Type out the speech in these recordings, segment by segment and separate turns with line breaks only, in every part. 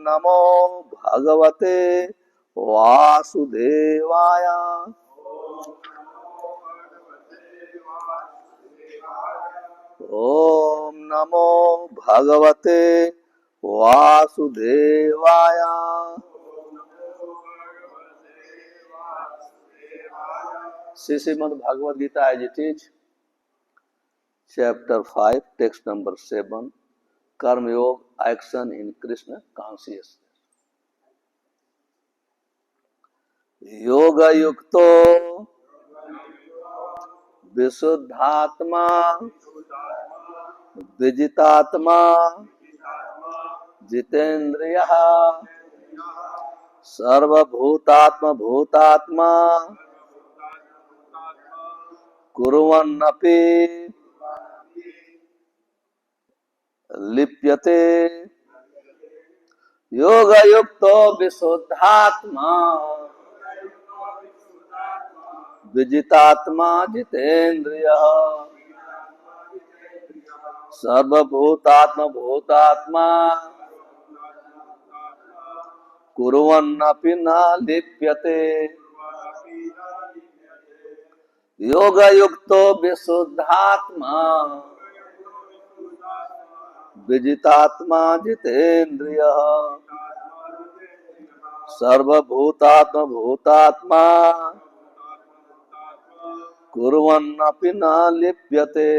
नमो भगवते वासुदेवाय। ओम नमो भगवते वासुदेवाय। Shrimad Bhagavad Gita as it is, chapter 5, text number 7, karmayoga, action in Krishna consciousness. योग युक्तो विशुद्धात्मा विजितात्मा जितेन्द्रियः सर्वभूतात्म भूतात्मा कुर्वन्नपि लिप्यते। योगयुक्तो विशुद्धात्मा विजितात्मा जितेन्द्रियः सर्वभूतात्म भूतात्मा कुर्वन्नपि न लिप्यते। योगयुक्तो विशुद्धात्मा विजितात्मा जितेन्द्रियः सर्वभूतात्म भूतात्मा कुर्वन्नपि न लिप्यते।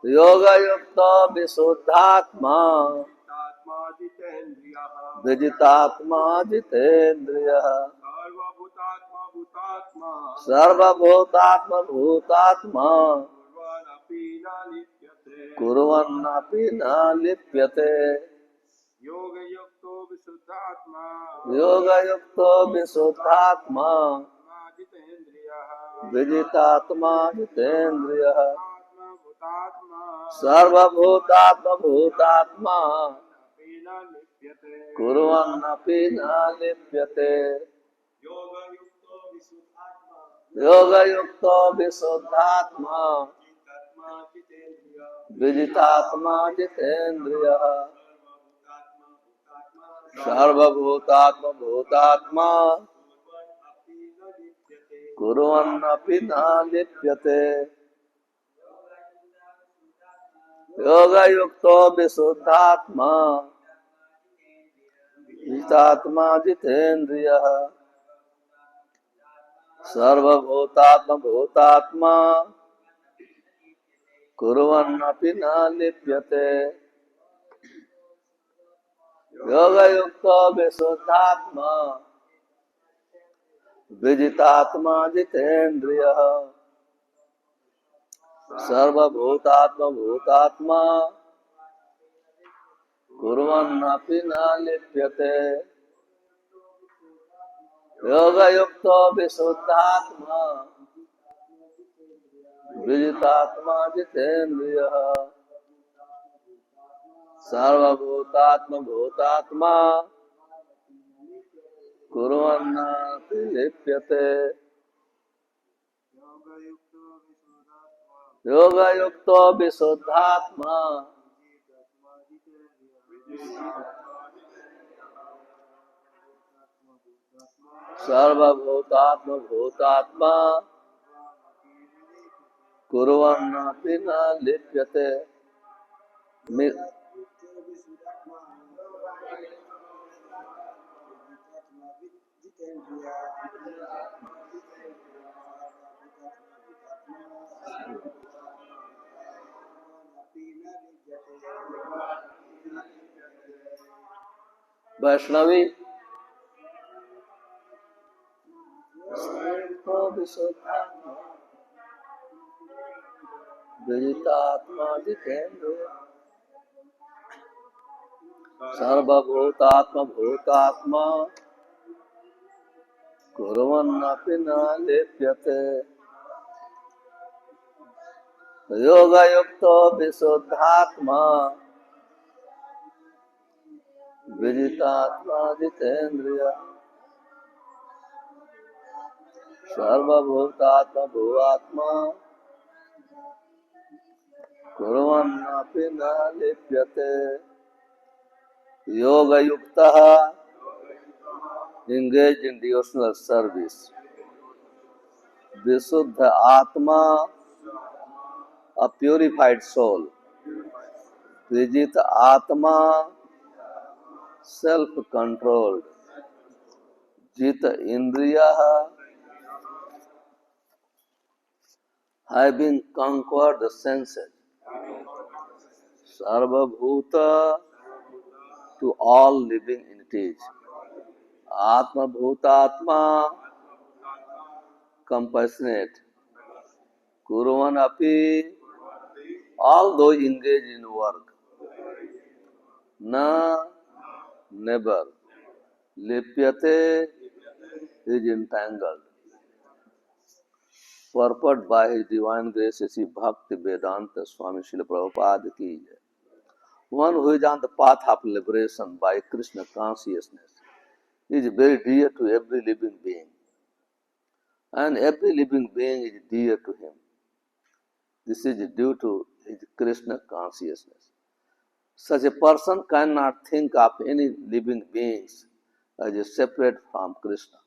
योगयुक्तो विशुद्धात्मा विजितात्मा जितेन्द्रियः सर्वभूतात्म भूतात्मा कुर्वन्नपि न लिप्यते। योगयुक्तो विशुद्धात्मा विजितात्मा जितेन्द्रियः सर्वभूतात्म भूतात्मा कुर्वन्नपि न लिप्यते। योगयुक्तो विशुद्धात्मा विजितात्मा जितेन्द्रियः सर्वभूतात्म भूतात्मा कुर्वन्नपि न लिप्यते। योगयुक्तो विशुद्धात्मा विजितात्मा जितेन्द्रियः सर्वभूतात्म भूतात्मा कुर्वन्नपि न लिप्यते। योगयुक्तो विशुद्धात्मा विजितात्मा जितेन्द्रियः सर्वभूतात्म भूतात्मा कुर्वन्नपि न लिप्यते। योगयुक्तो विशुद्धात्मा विजितात्मा जितेन्द्रियः सर्वभूतात्म भूतात्मा कुर्वन्नपि लिप्यते। योगयुक्तो विशुद्धात्मा सर्वभूतात्म भूतात्मा कुर्वन्नपि न लिप्यते। वैष्णवी विजितात्मा जितेन्द्रियः सर्वभूतात्म भूतात्मा कुर्वन्नपि न लिप्यते। योगयुक्तो विशुद्धात्मा विजितात्मा जितेन्द्रियः सर्वभूतात्मा भूआत्मा कुर्वन्नपि न लिप्यते योगयुक्तः engaged in devotional service विशुद्ध आत्मा a purified soul विजित आत्मा self controlled जित इंद्रियः having conquered the senses sarvabhuta to all living entities atma bhutatma compassionate kurvan api all those engaged in work na never lipyate is entangled purport by His Divine Grace Sri Bhakti Vedanta Swami Srila Prabhupada ki jai. One who is on the path of liberation by Krishna consciousness is very dear to every living being. And every living being is dear to him. This is due to his Krishna consciousness. Such a person cannot think of any living beings as separate from Krishna.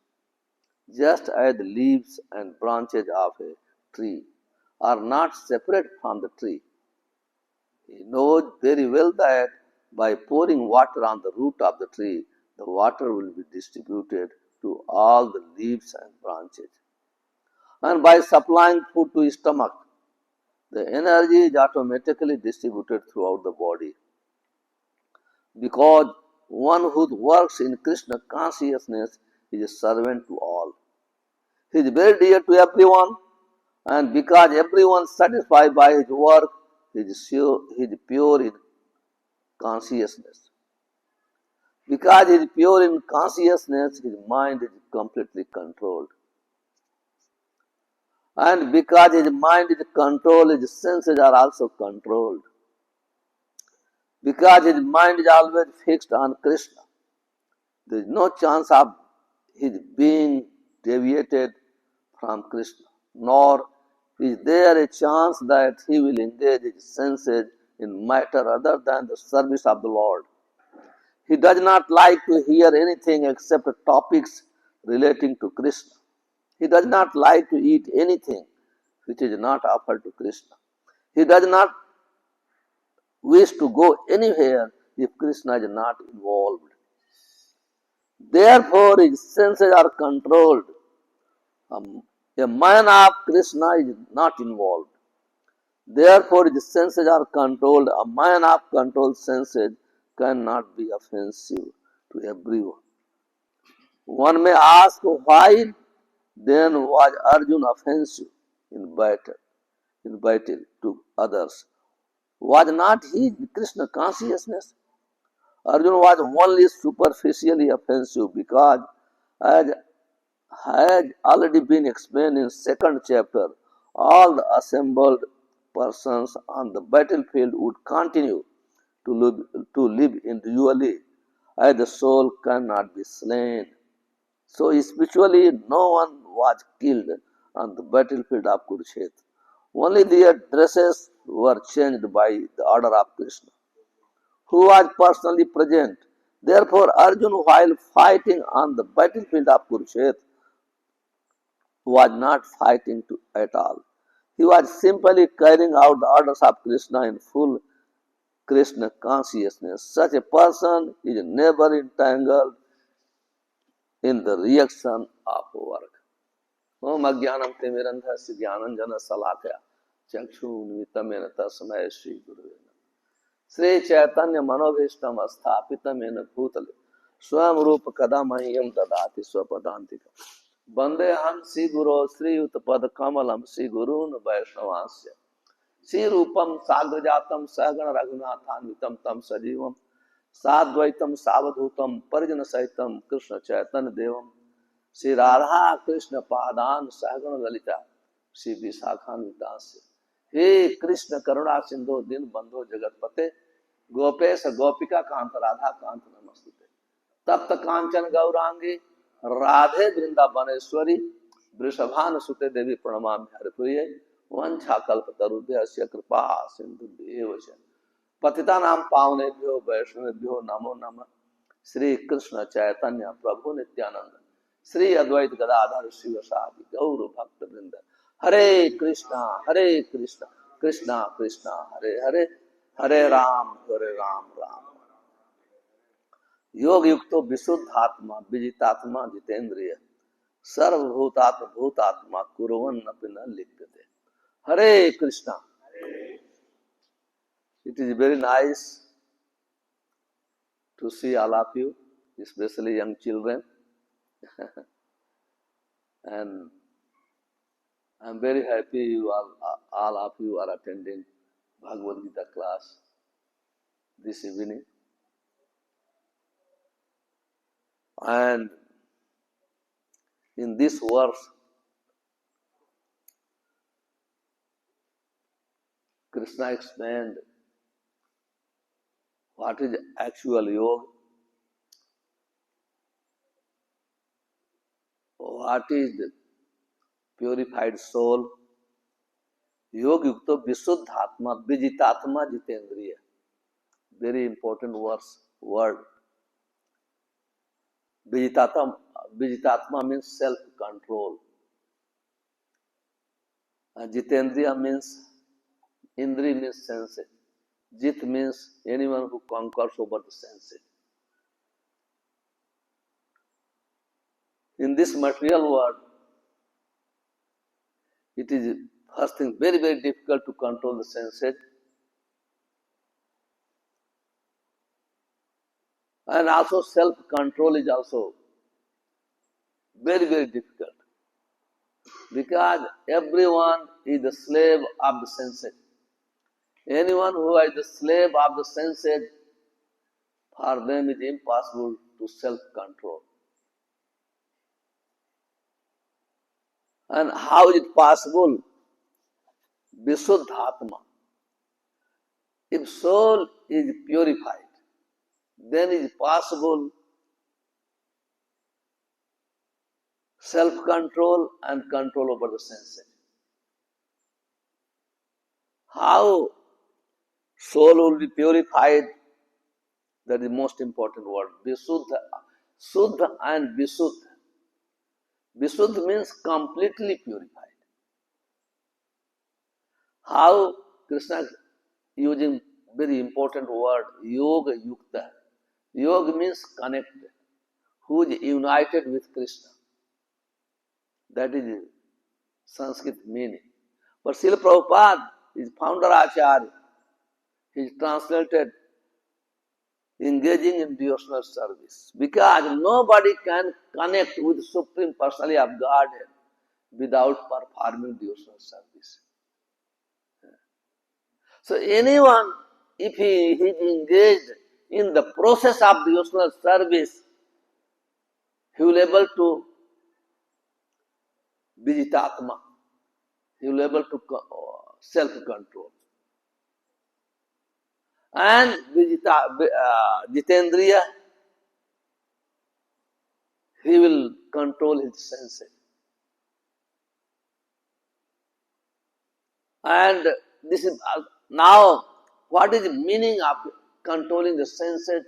Just as the leaves and branches of a tree are not separate from the tree. He knows very well that by pouring water on the root of the tree, the water will be distributed to all the leaves and branches. And by supplying food to his stomach, the energy is automatically distributed throughout the body. Because one who works in Krishna consciousness is a servant to all. He is very dear to everyone, and because everyone is satisfied by his work, he is pure in consciousness. Because he is pure in consciousness, his mind is completely controlled. And because his mind is controlled, his senses are also controlled. Because his mind is always fixed on Krishna, there is no chance of his being deviated from Krishna, nor is there a chance that he will engage his senses in matter other than the service of the Lord. He does not like to hear anything except topics relating to Krishna. He does not like to eat anything which is not offered to Krishna. He does not wish to go anywhere if Krishna is not involved. Therefore, his senses are controlled. A man of Krishna is not involved. Therefore, his senses are controlled. A man of controlled senses cannot be offensive to everyone. One may ask why then was Arjuna offensive in battle to others? Was not he Krishna consciousness? Arjuna was only superficially offensive because, as has already been explained in second chapter, all the assembled persons on the battlefield would continue to live individually, as the soul cannot be slain. So spiritually, no one was killed on the battlefield of Kurukshetra. Only their dresses were changed by the order of Krishna, who was personally present. Therefore, Arjuna, while fighting on the battlefield of Kurukshetra, was not fighting at all. He was simply carrying out the orders of Krishna in full Krishna consciousness. Such a person is never entangled in the reaction of work. Om Ajnanam Timirandhasya Jnananjana Salakaya Chakshunvitamena Tasmaya Shri Guruvena Sri Chaitanya Manobhishtam Asthapitamena Bhutale Swam Rupa Kadamahyam Dadati Swapadantika Bande Ham Sri Guru Sri Utapad Kamalam Sri Gurun Vaishnavasya Sri Rupam Sagrajatam Sagana Raghunathanvitam Tam Sajivam Sadvaitam Savadhutam Parijana Saitam Krishna Chaitanya Devam Sri Radha Krishna Padan Sahagana Lalita Sri Visakhanvitasya He Krishna Karuna Sindhu Din Bandho Jagatpate Gopesha Gopika Kanta Radha Kanta Namastute Tapta Kanchan Gaurangi Radhe Vrindavaneshwari Vrishbhan सुते देवी प्रणमामि हरिप्रिये वंशाकल्पतरुभ्यश्च कृपा सिन्धुभ्येव च पतितानां पावनेभ्यो वैष्णवेभ्यो नमो नमः। श्री कृष्ण चैतन्य प्रभु नित्यानंद श्री अद्वैत गदाधर शिवसादि गौर भक्त वृंद हरे कृष्णा कृष्णा कृष्णा हरे हरे हरे राम राम योग युक्तो विशुद्धात्मा विजितात्मा जितेंद्रिय सर्वभूतात्म भूतात्मा कुर्वन् अपि न लिप्यते। हरे Krishna. It is very nice to see all of you, especially young children. And I'm very happy you all of you are attending Bhagavad Gita class this evening. And in this verse, Krishna explained what is actual yoga, what is the purified soul. Yoga yukto visuddhatma vijitatma jitendriya. Very important word. Vijitatma means self-control. And jitendriya means, indri means senses. Jit means anyone who conquers over the senses. In this material world, it is first thing very, very difficult to control the senses. And also self-control is also very, very difficult. Because everyone is the slave of the senses. Anyone who is the slave of the senses, for them it is impossible to self-control. And how is it possible? Visuddhatma. If soul is purified, then it is possible self-control and control over the senses. How soul will be purified? That is the most important word. Visuddha. Suddha and Visuddha. Visuddha means completely purified. How Krishna is using very important word, yoga yukta. Yoga means connected, who is united with Krishna. That is Sanskrit meaning. But Srila Prabhupada is founder Acharya. He is translated engaging in devotional service. Because nobody can connect with Supreme Personality of Godhead without performing devotional service. So anyone, if he is engaged in the process of devotional service, he will be able to vijitatma. He will be able to self-control. And jitendriya, he will control his senses. And this is now, what is the meaning of controlling the senses?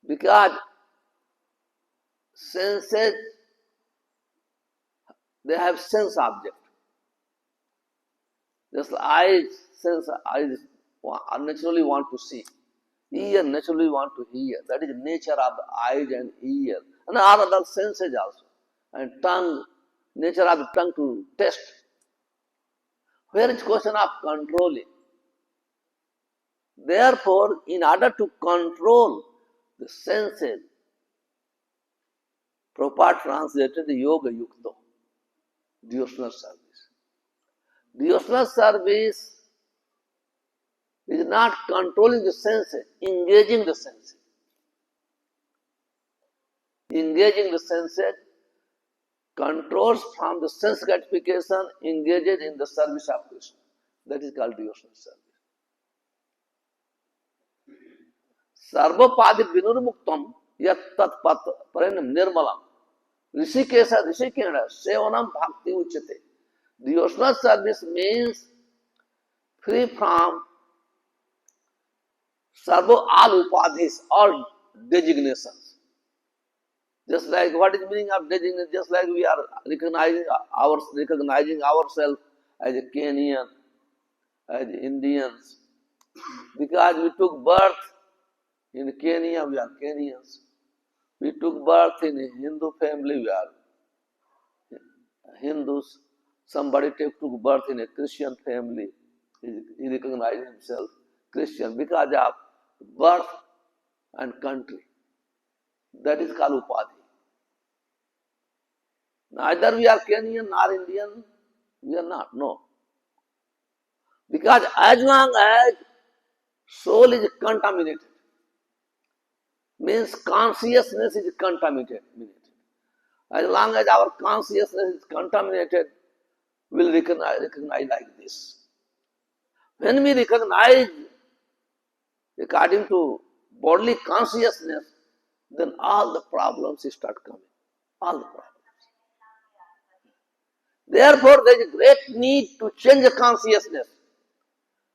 Because senses, they have sense object. Just eyes, sense, eyes naturally want to see. Ear naturally want to hear. That is the nature of the eyes and ear. And all other senses also. And tongue, nature of the tongue to taste. Where is question of controlling? Therefore, in order to control the senses, Prabhupada translated the Yoga Yukto, devotional service. Devotional service is not controlling the senses, engaging the senses. Engaging the senses controls from the sense gratification, engages in the service of Krishna. That is called devotional service. Sarvapadi vinurmuktam yat tat parenam nirmalam Rishikesha, Rishikenda, Sevanam Bhakti Uchate. Devotional service means free from sarvo all upadhis, all designations. Just like what is the meaning of designation? Just like we are recognizing ourselves as a Kenyan, as Indians, because we took birth in Kenya, we are Kenyans. We took birth in a Hindu family, we are Hindus. Somebody took birth in a Christian family, he recognizes himself Christian because of birth and country. That is called upadhi. Neither we are Kenyan nor Indian, we are not, no. Because as long as soul is contaminated, means consciousness is contaminated. As long as our consciousness is contaminated, we'll recognize like this. When we recognize according to bodily consciousness, then all the problems start coming. All the problems. Therefore, there is a great need to change the consciousness.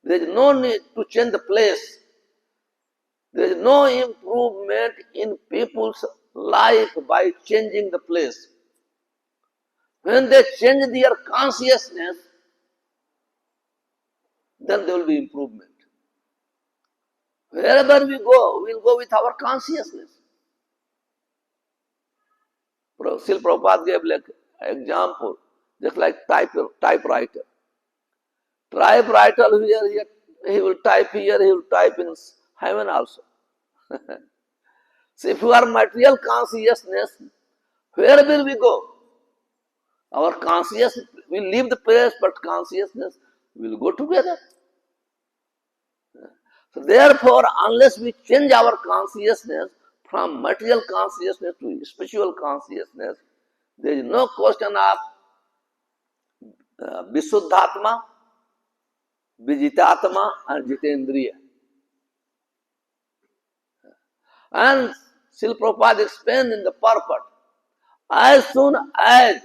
There is no need to change the place. There is no improvement in people's life by changing the place. When they change their consciousness, then there will be improvement. Wherever we go, we'll go with our consciousness. Srila Prabhupada gave like example, just like typewriter. Typewriter here, he will type here, he will type in heaven also. So if you are material consciousness, where will we go? Our consciousness will leave the place, but consciousness will go together. So therefore, unless we change our consciousness from material consciousness to spiritual consciousness, there is no question of Visuddhatma, Vijitatma and Jitendriya. And Srila Prabhupada explained in the purport, as soon as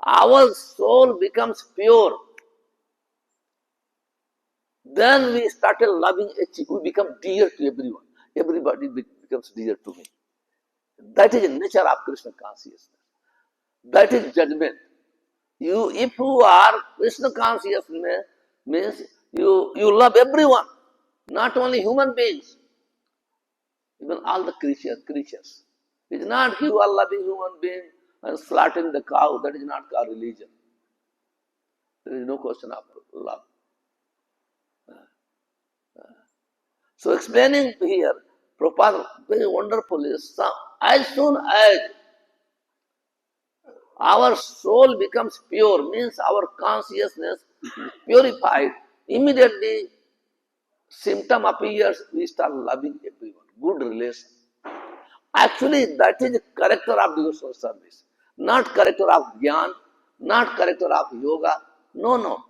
our soul becomes pure, then we started loving we become dear to everyone. Everybody becomes dear to me. That is the nature of Krishna consciousness. That is judgment. If you are Krishna consciousness, means you love everyone, not only human beings, even all the creatures. It's not you are loving human being and slaughtering the cow. That is not our religion. There is no question of love. So explaining here, Prabhupada very wonderfully, as soon as our soul becomes pure, means our consciousness is purified, immediately symptom appears, we start loving everyone. Good relation. Actually, that is the character of devotional service. Not character of jnana, not character of yoga. No.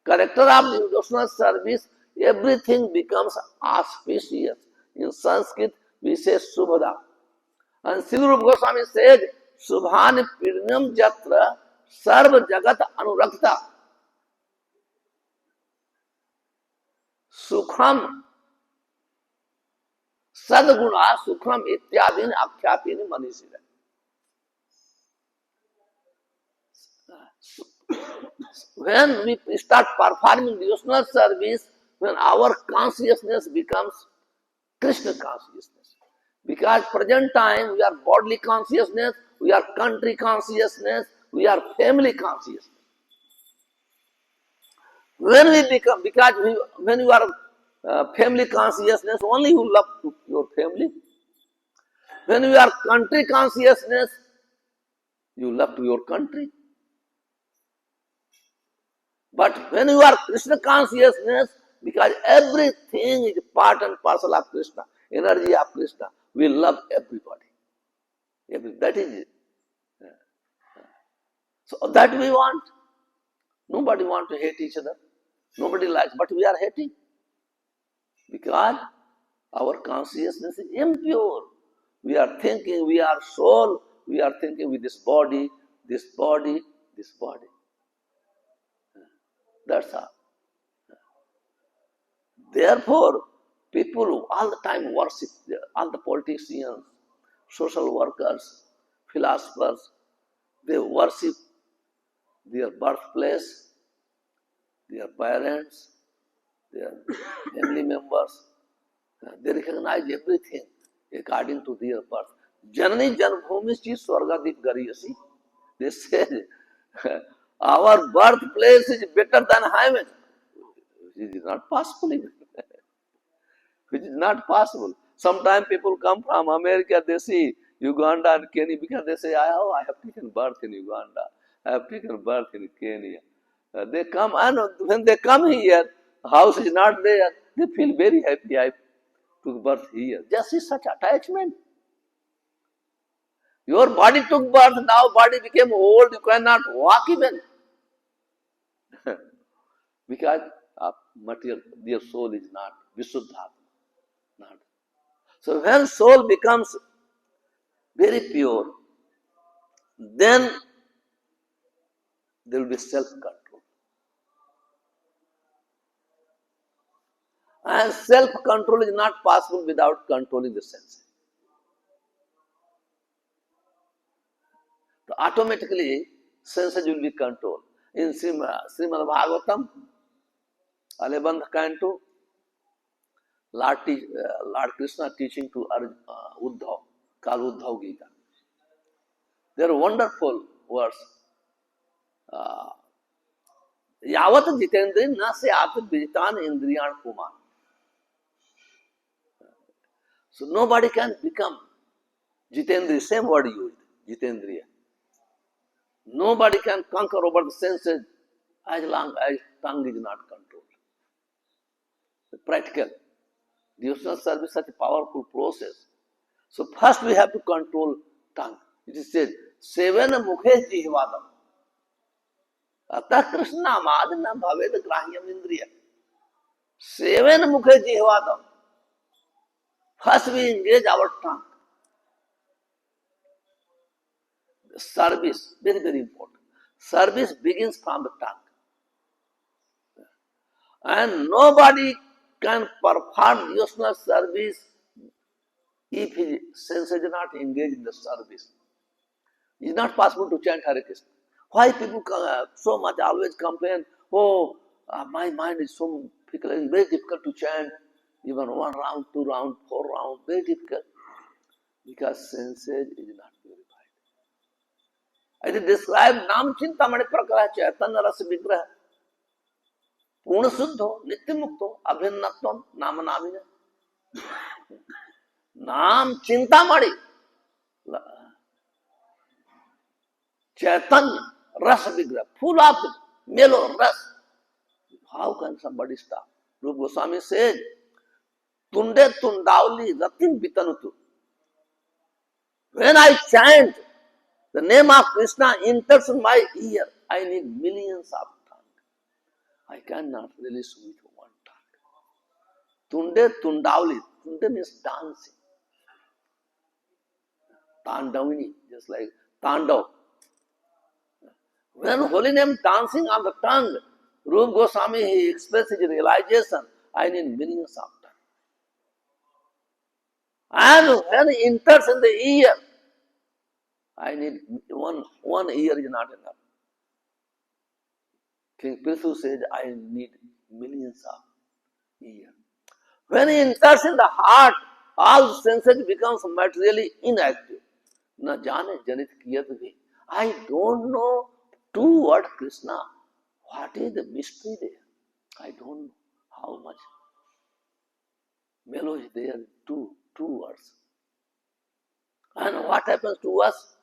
Character of devotional service, everything becomes auspicious. In Sanskrit, we say Subhada. And Srila Rupa Goswami said, Subhani Pirnam Jatra Sarva Jagat Anurakta Sukham Sadguna Sukham Ityadin Akhyatini Manisira. When we start performing devotional service, when our consciousness becomes Krishna consciousness. Because present time we are bodily consciousness, we are country consciousness, we are family consciousness. When we become, when you are family consciousness, only you love your family. When you are country consciousness, you love to your country. But when you are Krishna consciousness, because everything is part and parcel of Krishna, energy of Krishna, we love everybody. That is it. So that we want. Nobody wants to hate each other. Nobody likes, but we are hating. Because our consciousness is impure. We are thinking we are soul, we are thinking with this body, this body, this body. That's all. Therefore, people all the time worship, all the politicians, social workers, philosophers, they worship their birthplace, their parents, their family members. They recognize everything according to their birth. Janani Janbhumishi Swargadip Gariyasi. They say our birthplace is better than heaven. It is not possible even. Which is not possible. Sometimes people come from America, they see Uganda and Kenya because they say, oh, I have taken birth in Uganda. I have taken birth in Kenya. They come, and when they come here, house is not there. They feel very happy. I took birth here. Just is such attachment. Your body took birth, now body became old, you cannot walk even. Because material, their soul is not Visuddha. Not. So when soul becomes very pure, then there will be self-control. And self-control is not possible without controlling the senses. So automatically, senses will be controlled. In Srimad Bhagavatam, 11th canto, Lord Krishna teaching to Uddhav, called Uddhav Gita. They are wonderful words. Yavat jitendri na se at vijitan indriyan kumar. So nobody can become jitendri, same word used, jitendriya. Nobody can conquer over the senses as long as tongue is not controlled. Practical. Devotional service is such a powerful process. So first we have to control tongue. It is said, Sevena mukhe jihvadam. Atah Krishna madana bhaved grahyam indriya. Sevena mukhe jihvadam. First we engage our tongue. Service, very, very important. Service begins from the tongue. And nobody can perform devotional service if his senses are not engaged in the service. It is not possible to chant Hare Krishna. Why people so much always complain, oh, my mind is so fickle, it's very difficult to chant, even 1 round, 2 rounds, 4 rounds, very difficult. Because senses is not purified. I did describe Nam Chintamani Prakara Chaitanya Rasa Vigraha. Purna Suddho, Nitya Mukto, Abhinnatvam, Nama Namina. Nam Chintamani. Chaitanya, Rasa Vigraha, full of mellow rasa. How can somebody stop? Rupa Goswami says, Tunde Tundavli Ratim Bitanutu. When I chant, the name of Krishna enters my ear. I need millions of tongues. I cannot release with one tongue. Tunde Tundavli. Tunde means dancing. Tandavini, just like Tandav. When holy name dancing on the tongue, Rupa Goswami, he expressed his realization, I need millions of tongues. And when it enters in the ear, I need one ear is not enough. King Prithu said, I need millions of ears. When it enters in the heart, all senses becomes materially inactive. Na jane janit kiyat bhi. I don't know two word Krishna. What is the mystery there? I don't know how much melody there, two words. And what happens to us?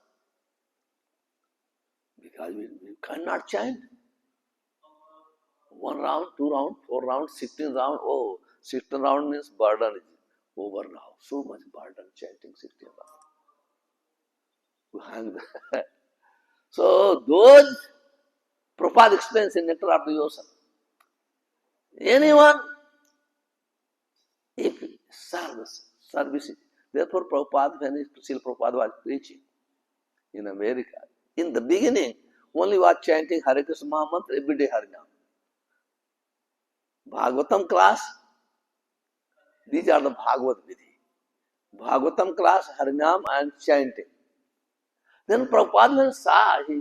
Because we cannot chant. 1 round, 2 round, 4 rounds, 16 round. Oh, 16 round means burden is over now. So much burden chanting 16 rounds. To hang there. So those Prabhupada explains in Nectar of the Ocean. Anyone, if service, Therefore, Prabhupada, when Srila Prabhupada was preaching in America, in the beginning, only was chanting Hare Krishna Mahamantra every day Harinam. Bhagavatam class, these are the Bhagavad Vidhi. Bhagavatam class, Harinam and chanting. Then Prabhupada when he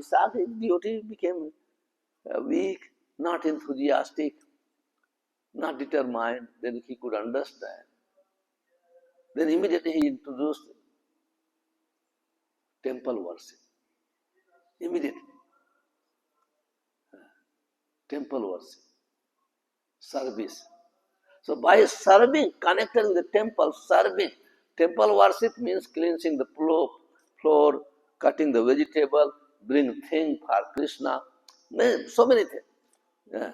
saw his devotee became weak, not enthusiastic, not determined, then he could understand. Then immediately he introduced temple worship. Immediately. Temple worship. Service. So by serving, connected with the temple, serving. Temple worship means cleansing the floor, cutting the vegetable, bring things for Krishna. So many things.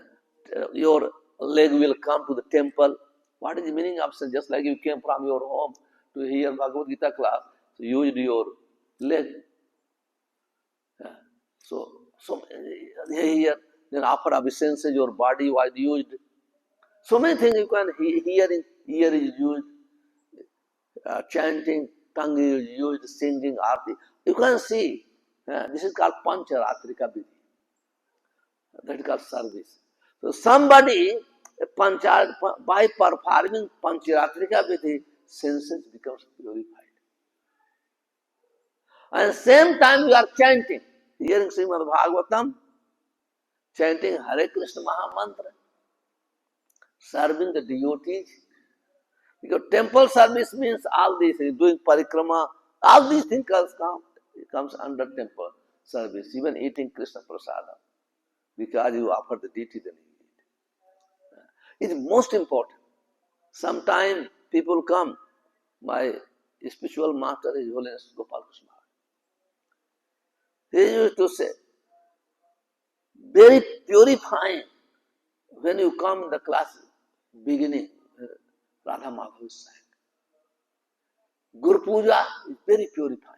Your leg will come to the temple. What is the meaning of sin? Just like you came from your home to hear Bhagavad Gita class, so you used your leg. So here, then after obeisance, your body was used. So many things you can hear. Ear is used, chanting, tongue is used, singing, arti. You can see. This is called Pancharatrika Vidhi. That is called service. So somebody, by performing Pancharatrika Vidhi, senses becomes purified. And same time we are chanting, hearing Srimad Bhagavatam, chanting Hare Krishna Mahamantra, serving the devotees. Because temple service means all these things, doing parikrama, all these things comes under temple service, even eating Krishna Prasadam. Because you offer the deity, then you eat. It's most important. Sometimes people come, my spiritual master, His Holiness Gopal Krishna. He used to say, very purifying when you come in the class beginning, Radha Madhav sang. Guru Puja is very purifying.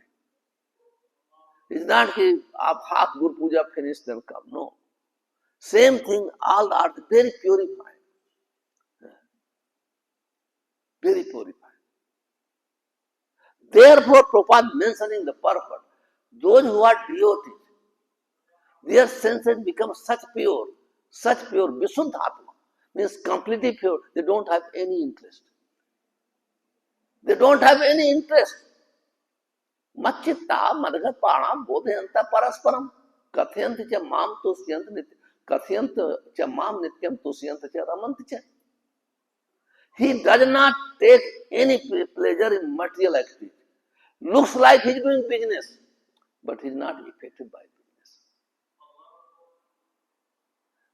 It's not that half Guru Puja finished then come. No. Same thing, all are very purifying. Very purifying. Therefore, Prabhupada mentioning the purpose. Those who are devotees, their senses become such pure, Visuddhatma, means completely pure. They don't have any interest. They don't have any interest. Machitta madhgatpana bodhayanta parasparam kathyanti cha mam nityam tusyanta cha ramanti cha. He does not take any pleasure in material activity. Looks like he is doing business, but he is not affected by business.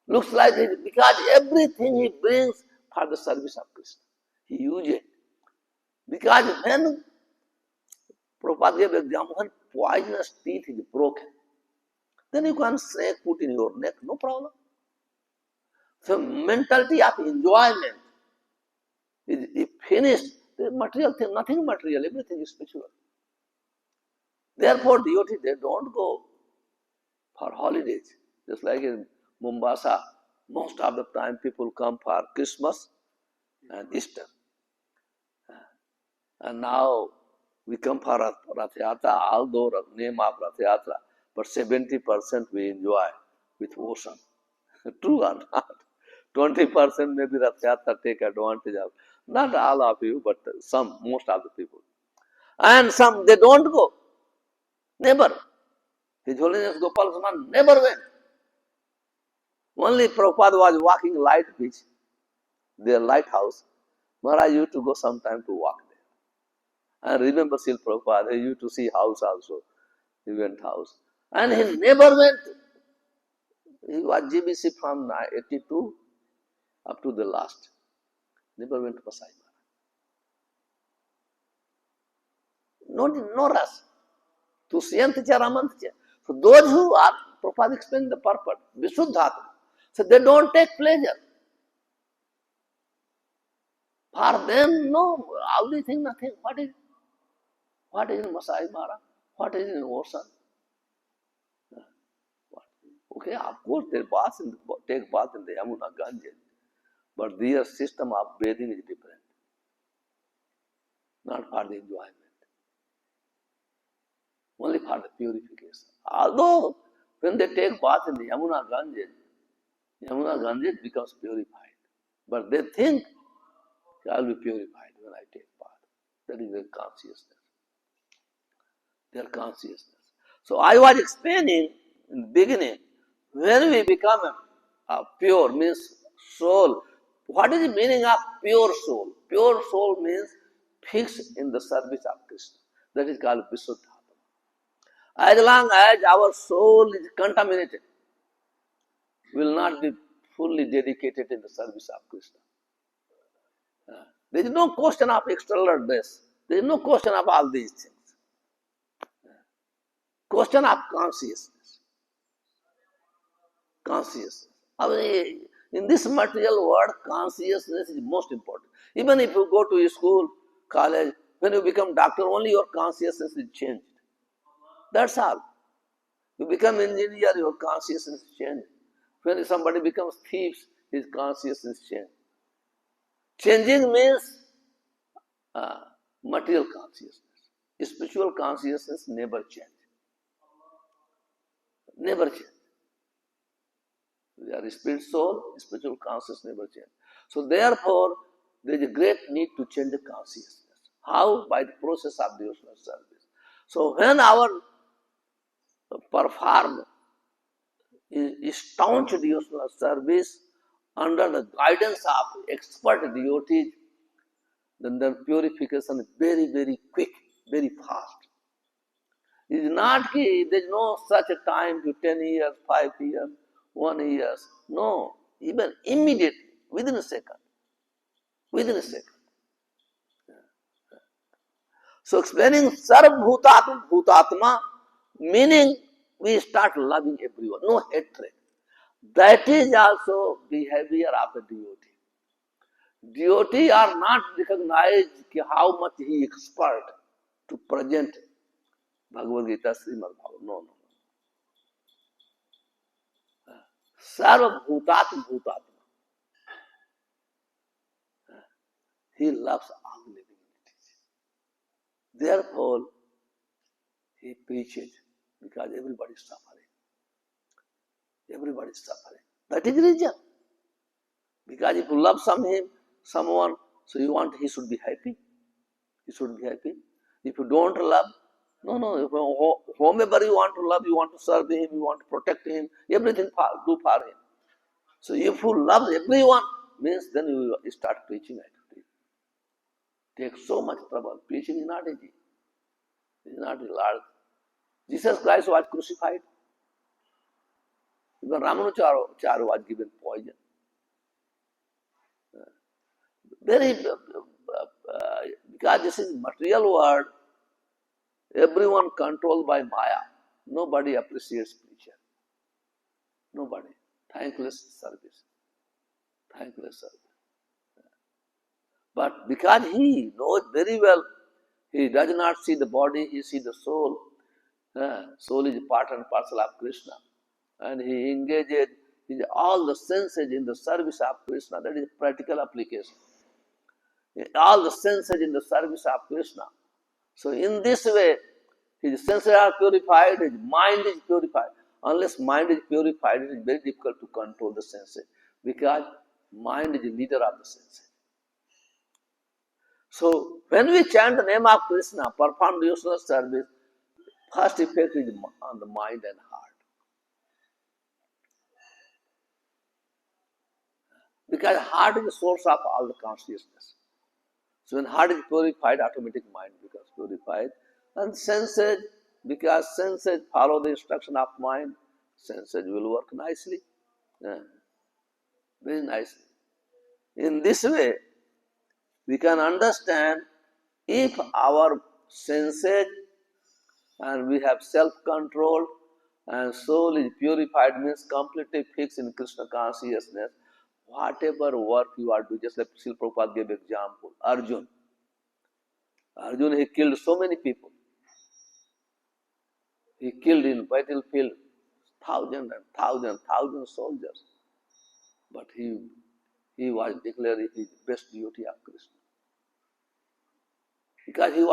Looks like it because everything he brings for the service of Krishna. He uses it. Because when Prabhupada gave example, when poisonous teeth is broken, then you can snake put in your neck, no problem. So mentality of enjoyment is finished. The material thing, nothing material, everything is spiritual. Therefore, devotees, they don't go for holidays. Just like in Mombasa, most of the time people come for Christmas and Easter. And now we come for Rath Yatra, although name of Rath Yatra, but 70% we enjoy with ocean. True or not? 20% maybe Rath Yatra take advantage of. Not all of you, but most of the people. And some, they don't go. Never. His Holiness Gopal Krishna never went. Only Prabhupada was walking Light Beach, their lighthouse. Maharaj used to go sometime to walk there. And remember Srila Prabhupada, he used to see house also. He went house. And he never went. He was GBC from 82 up to the last. Never went to Pasai Maharaj. No rush. Tusyanticha ramanticha. So those who are, Prabhupada explained the purpose, Visuddhatma. So they don't take pleasure. For them, no, all these things, nothing. What is in Masai Mara? What is in ocean? Okay, of course, they take bath in the Yamuna Ganges, but their system of bathing is different. not for the enjoyment, only for the purification. Although when they take bath in the Yamuna Ganges becomes purified. But they think I'll be purified when I take bath. That is their consciousness. Their consciousness. So I was explaining in the beginning, when we become a pure means soul. What is the meaning of pure soul? Pure soul means fixed in the service of Krishna. That is called Visuddhatma. As long as our soul is contaminated, will not be fully dedicated in the service of Krishna. There is no question of external dress. There is no question of all these things. Question of consciousness. Consciousness. In this material world, consciousness is most important. Even if you go to a school, college, when you become doctor, only your consciousness is changed. That's all. You become engineer, your consciousness is changed. When somebody becomes thief, his consciousness is changed. Changing means material consciousness. Spiritual consciousness never change. Never change. We are a spirit soul, spiritual consciousness never change. So therefore, there is a great need to change the consciousness. How? By the process of devotional service. So when our perform staunch devotional service under the guidance of expert devotees, then the purification is very, very quick, very fast. It is not, there is no such a time to 10 years, 5 years, 1 year. No, even immediately, within a second. Within a second. So explaining Sarvabhutatma Bhutatma, meaning we start loving everyone, no hatred. That is also behavior of a devotee. Devotee are not recognized how much he expert to present Bhagavad Gita, Srimad Bhagavad. No. Sarvabhutatma Bhutatma. He loves all living entities. Therefore, he preaches because everybody is suffering. Everybody is suffering. That is the reason. Because if you love someone, so you want he should be happy. He should be happy. If you don't love, no. Whomever you want to love, you want to serve him, you want to protect him, everything do for him. So if you love everyone, means then you start preaching it. Takes so much trouble. Preaching is not easy. It is not large. Jesus Christ was crucified. Even Ramanuja was given poison. Because this is material world, everyone controlled by Maya. Nobody appreciates preacher. Nobody. Thankless service. Thankless service. But because he knows very well, he does not see the body, he sees the soul. Soul is part and parcel of Krishna. And he engages all the senses in the service of Krishna. That is practical application. All the senses in the service of Krishna. So in this way, his senses are purified, his mind is purified. Unless mind is purified, it is very difficult to control the senses. Because mind is the leader of the senses. So when we chant the name of Krishna, perform devotional service, first effect is on the mind and heart. Because heart is the source of all the consciousness. So when heart is purified, automatic mind becomes purified. And senses, because senses follow the instruction of mind, senses will work nicely. Very nicely. In this way, we can understand if our senses and we have self-control and soul is purified, means completely fixed in Krishna consciousness, whatever work you are doing, just like Srila Prabhupada gave example, Arjun, he killed so many people. He killed in battlefield thousands soldiers. But he was declared his best devotee of Krishna. because he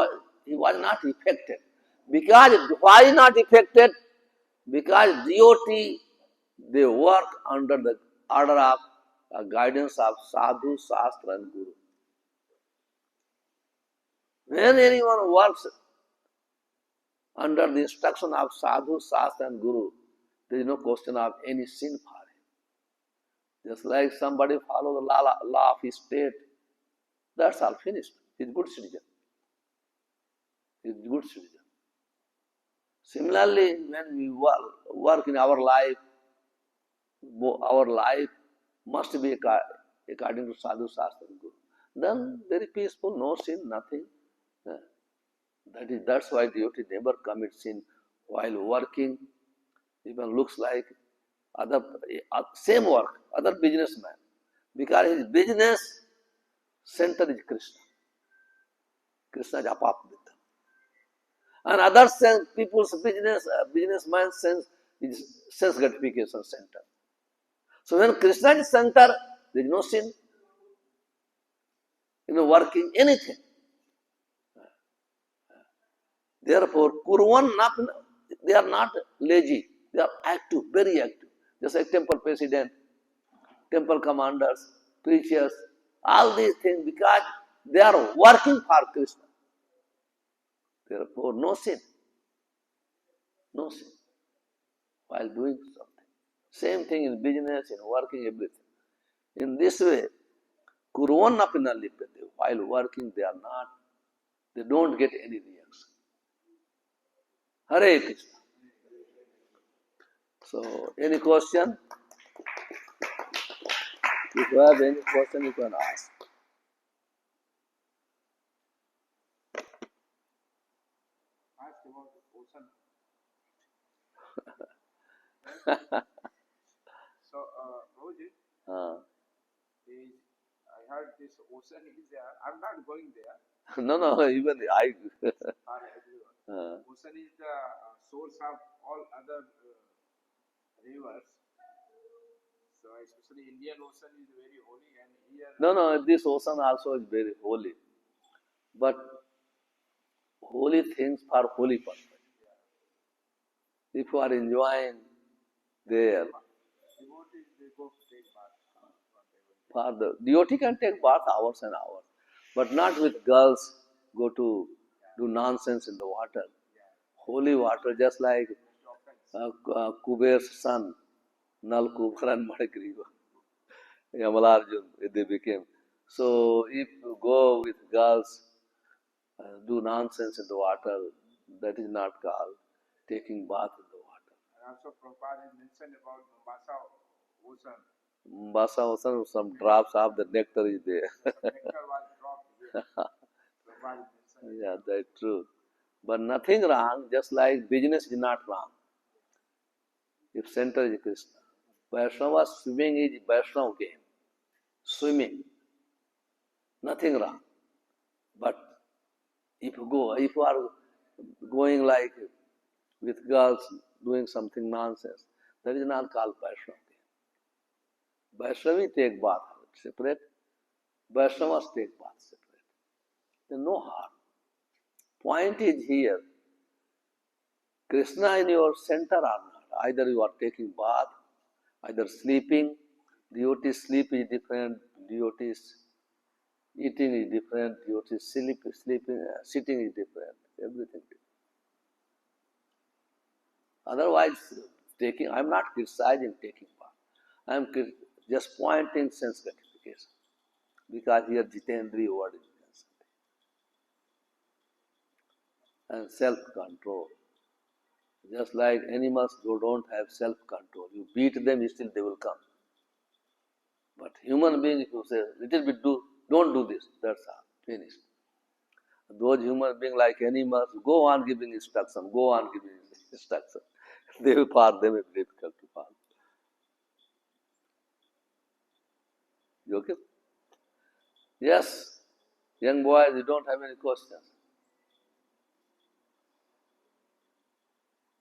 was not affected. Because why not affected? Because devotee, they work under the order of guidance of sadhu, shastra, and guru. When anyone works under the instruction of sadhu, shastra, and guru, there is no question of any sin for him. Just like somebody follow the law of his state, that's all finished. He's a good citizen. He's a good citizen. Similarly, when we work in our life must be according to sadhu, shastra, and guru. Then very peaceful, no sin, nothing. That's why devotee never commits sin while working. Even looks like other same work, other businessman, because his business center is Krishna. Krishna is apapavita. And other people's businessman sense is sense gratification center. So when Krishna is center, there is no sin. Working anything. Therefore, Kurvan, they are not lazy. They are active, very active. Just like temple president, temple commanders, preachers, all these things, because they are working for Krishna. Therefore, no sin. No sin. While doing something. Same thing in business, in working, everything. In this way, Kurvan napina lipyate. While working, they don't get any reaction. Hare Krishna. So, any question? If you have any question, you can ask.
Ask about the ocean. So, Prabhuji, I heard this ocean is there. I'm not going there.
No, even I.
For everyone. Ocean is the source of all other rivers. So, especially Indian Ocean is very holy, and here.
No, this ocean also is very holy. But holy things for holy purpose. If you are enjoying there,
Devotees, they go take bath.
for the devotee can take bath hours and hours, but not with girls go to do nonsense in the water. Holy water, just like Kuber's son, Nal Kuber and Madagriva, Yamalarjun, they became. So if you go with girls, do nonsense in the water, that is not called taking bath in the water.
And also Prabhupada has mentioned about Mombasa Ocean.
Mombasa Ocean, some drops of the nectar is there.
Nectar was dropped here. Prabhupada mentioned.
Yeah, that's true. But nothing wrong, just like business is not wrong. If center is Krishna. Vaishnava swimming is Vaishnava game. Swimming. Nothing wrong. But if you are going like with girls doing something nonsense, that is not called Vaishnava game. Vaishnavi take bath separate. Vaishnavas take bath separate. There is no harm. Point is here, Krishna in your center or not. Either you are taking bath, either sleeping. Devotee's sleep is different. Devotee's eating is different. Devotee's sitting is different. Everything different. Otherwise, I am not criticizing taking bath. I am just pointing sense gratification. Because here Jitendriya word is mentioned. And self-control. Just like animals who don't have self-control. You beat them, still they will come. But human beings, if you say, little bit don't do this, that's all, finished. Those human beings like animals, go on giving instruction, They will follow them, it's difficult to follow. You okay? Yes, young boys, you don't have any questions.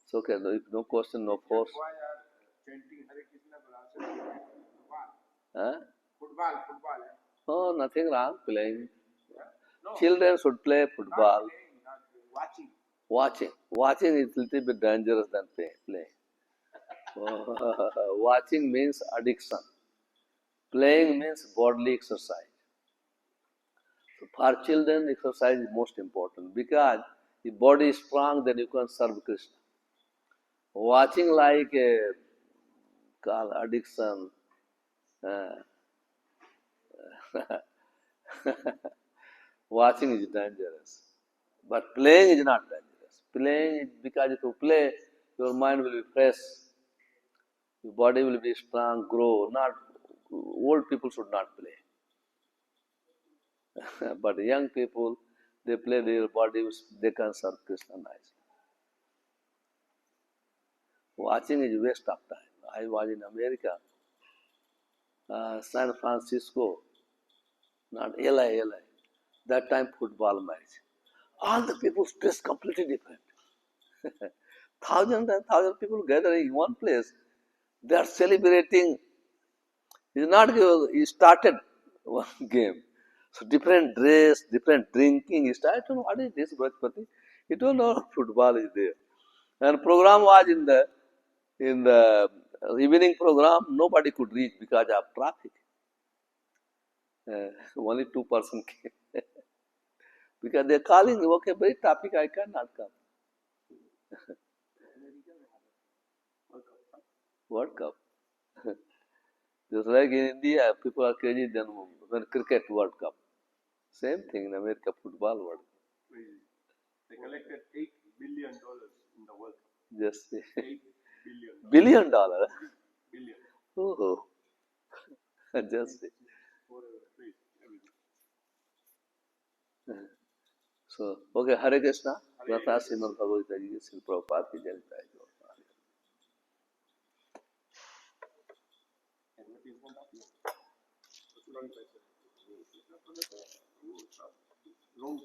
It's okay, if no question, no force.
Why are chanting Hare Krishna but also football?
Huh?
Football.
Oh, nothing wrong, playing.
No,
Children should play
not
football.
playing, not watching.
Watching is a little bit dangerous than playing. Watching means addiction. Playing means bodily exercise. So for children, exercise is most important because if body is strong, then you can serve Krishna. Watching like a call addiction, uh, watching is dangerous. But playing is not dangerous. Playing is because if you play, your mind will be fresh, your body will be strong, grow. Not old people should not play. But young people, they play their body, they can serve Krishna nicely. Watching is waste of time. I was in America, San Francisco, not LA. That time football match. All the people's dress completely different. Thousands and thousands of people gathering in one place. They are celebrating. It's not he started one game. So different dress, different drinking. He started, what is this, Brajpati? He told, no, football is there. And program was in the evening program, nobody could reach because of traffic. Only 2% came. Because they're calling, okay, very traffic, I cannot come. World Cup. Just like in India, people are crazy than when cricket World Cup. Same thing in America, football World Cup.
Crazy. They collected $8 billion in the World Cup.
Just
$8 billion.
$1 billion.
Billion.
Oh, just so okay. Hare Krishna. Gatha Srimad Bhagavad Gita Srila Prabhupada ki jai.
Long